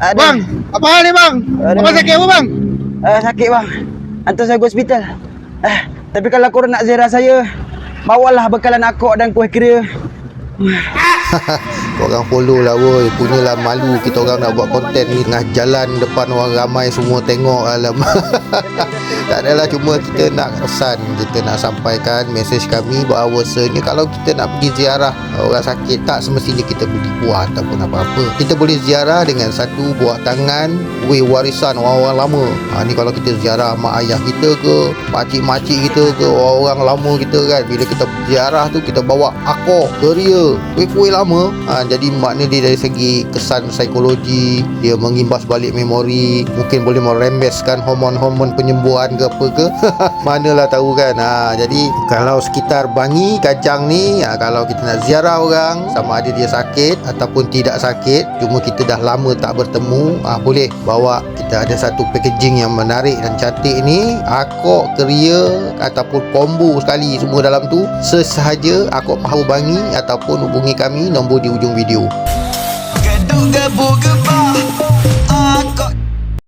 Ada. Bang, apa hal ni bang? Ada. Apa sakit apa bang? Sakit bang. Hantar saya ke hospital. Tapi kalau korang nak ziarah saya, bawalah bekalan akok dan kuih kera. Korang follow lah woi. Punyalah malu kita orang nak buat konten ni tengah jalan depan orang ramai semua tengok. Alamak. Tak adalah, cuma kita nak pesan, kita nak sampaikan mesej kami bahawa sebenarnya kalau kita nak pergi ziarah orang sakit, tak semestinya kita beli buah ataupun apa-apa. Kita boleh ziarah dengan satu buah tangan kuih warisan orang-orang lama. Ni kalau kita ziarah mak ayah kita ke, pakcik-makcik kita ke, orang-orang lama kita kan, bila kita ziarah tu kita bawa akor, keria, kuih-kuih lama. Jadi makna dia dari segi kesan psikologi, dia mengimbas balik memori, mungkin boleh merembeskan hormon-hormon penyembuhan ke apa ke. Manalah tahu kan. Jadi kalau sekitar Bangi, Kajang ni, kalau kita nak ziarah orang, sama ada dia sakit ataupun tidak sakit, cuma kita dah lama tak bertemu, boleh bawa. Kita ada satu packaging yang menarik dan cantik ni, akok, keria ataupun combo sekali semua dalam tu. Sesahaja Akok Pahu Bangi ataupun hubungi kami, nombor di ujung video. Gedung gebu gebah